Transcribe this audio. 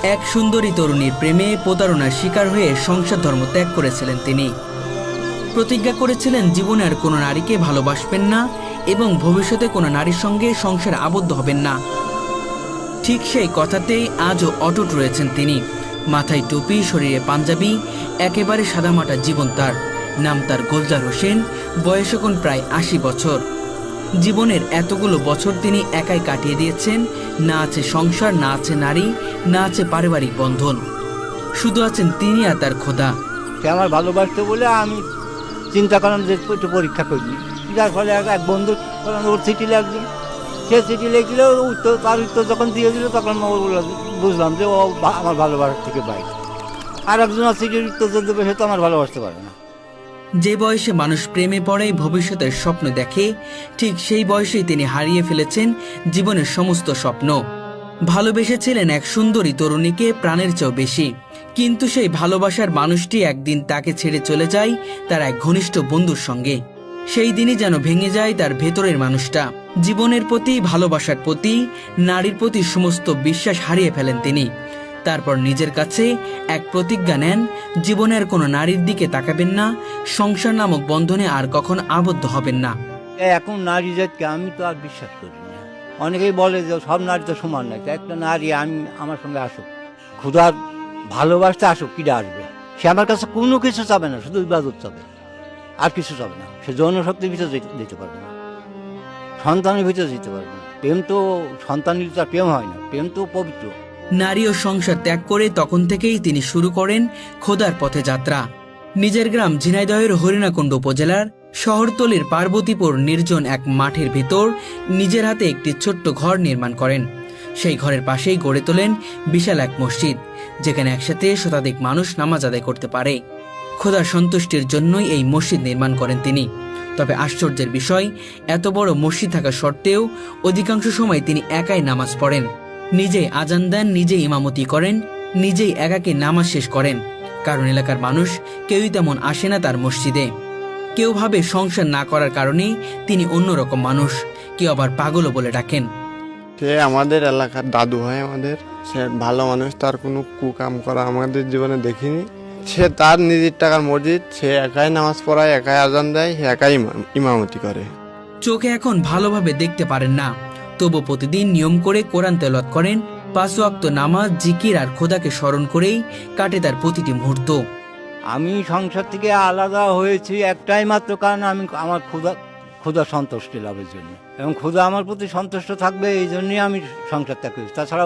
এক সুন্দরী তরুণীর প্রেমে প্রতারণার শিকার হয়ে সংসার ধর্ম ত্যাগ করেছিলেন তিনি। প্রতিজ্ঞা করেছিলেন জীবনে আর কোনো নারীকে ভালোবাসবেন না এবং ভবিষ্যতে কোনো নারীর সঙ্গে সংসারে আবদ্ধ হবেন না। ঠিক সেই কথাতেই আজও অটুট রয়েছেন তিনি। মাথায় টুপি, শরীরে পাঞ্জাবি, একেবারে সাদামাটা জীবন তার। নাম তার গোলজার হোসেন, বয়স এখন প্রায় ৮০ বছর। জীবনের এতগুলো বছর তিনি একাই কাটিয়ে দিয়েছেন। না আছে সংসার, না আছে নারী, না আছে পারিবারিক বন্ধন, শুধু আছেন তিনি আর তার খোদা। সে আমার ভালোবাসতো বলে আমি চিন্তা করলাম যে একটু পরীক্ষা করি, যার ফলে এক বন্ধু ওর চিঠি লাগলো। সে চিঠি লিখলে উত্তর, তার উত্তর যখন দিয়ে দিল তখন বুঝলাম যে ও আমার ভালোবাসার থেকে বাইরে। আর একজন চিঠির উত্তর যদি দেবে সে তো আমার ভালোবাসতে পারে না। যে বয়সে মানুষ প্রেমে পড়ে, ভবিষ্যতের স্বপ্ন দেখে, ঠিক সেই বয়সেই তিনি হারিয়ে ফেলেছেন জীবনের সমস্ত স্বপ্ন। ভালোবেসেছিলেন এক সুন্দরী তরুণীকে প্রাণের চেয়েও বেশি, কিন্তু সেই ভালোবাসার মানুষটি একদিন তাকে ছেড়ে চলে যায় তার এক ঘনিষ্ঠ বন্ধুর সঙ্গে। সেই দিনই যেন ভেঙে যায় তার ভেতরের মানুষটা। জীবনের প্রতি, ভালোবাসার প্রতি, নারীর প্রতি সমস্ত বিশ্বাস হারিয়ে ফেলেন তিনি। তারপর নিজের কাছে এক প্রতিজ্ঞা নেন, জীবনের কোনো নারীর দিকে তাকাবেন না, সংসার নামক বন্ধনে আর কখনো আবদ্ধ হবেন না। এখন নারী জাতকে আমি তো আর বিশ্বাস করি না। অনেকেই বলে যে সব নারী তো সমান নয়, একটা নারী আমার সঙ্গে আসুক, ক্ষুধার ভালোবাসতে আসুক, কিরা আসবে? সে আমার কাছে কোনো কিছু চাবে না, শুধু ইবাদত চাবে, আর কিছু চাবে না। সে যৌন শক্তির ভিতরে যেতে পারবে না, সন্তানের ভিতরে যেতে পারবে না। প্রেম তো সন্তানের তো প্রেম হয় না, প্রেম তো পবিত্র। নারী ও সংসার ত্যাগ করে তখন থেকেই তিনি শুরু করেন খোদার পথে যাত্রা। নিজের গ্রাম ঝিনাইদহের হরিণাকুণ্ড উপজেলার শহরতলির পার্বতীপুর নির্জন এক মাঠের ভিতর নিজের হাতে একটি ছোট্ট ঘর নির্মাণ করেন। সেই ঘরের পাশেই গড়ে তোলেন বিশাল এক মসজিদ, যেখানে একসাথে শতাধিক মানুষ নামাজ আদায় করতে পারে। খোদার সন্তুষ্টির জন্যই এই মসজিদ নির্মাণ করেন তিনি। তবে আশ্চর্যের বিষয়, এত বড় মসজিদ থাকা সত্ত্বেও অধিকাংশ সময় তিনি একাই নামাজ পড়েন, নিজেই আজান দেন, নিজেই ইমামতি করেন, নিজেই একাকী নামাজ শেষ করেন। কারণ এলাকার মানুষ কেউই তেমন আসে না তার মসজিদে। কেউ ভাবে সংসার না করার কারণে তিনি অন্যরকম মানুষ, কেউ আবার পাগলও বলে ডাকেন। সে আমাদের এলাকার দাদু হয় আমাদের, সে ভালো মানুষ, তার কোনো কুকাম করা আমাদের জীবনে দেখিনি। সে তার নিজের টাকার মসজিদ, সে একাই নামাজ পড়ায়, একাই আজান দেয়, একাই ইমামতি করে। চোখে এখন ভালোভাবে দেখতে পারেন না, তবু প্রতিদিন নিয়ম করে কোরআন তেলাওয়াত করেন। ৫ ওয়াক্ত নামাজ, জিকির আর খোদাকে স্মরণ করেই কাটে তার প্রতিটি মুহূর্ত। আমি সংসার থেকে আলাদা হয়েছি একটাই মাত্র কারণ, আমি আমার ক্ষুধা সন্তুষ্টি লাভের জন্য, এবং ক্ষুধা আমার প্রতি সন্তুষ্ট থাকবে এই জন্যই আমি সংসার ত্যাগ করেছি। তাছাড়া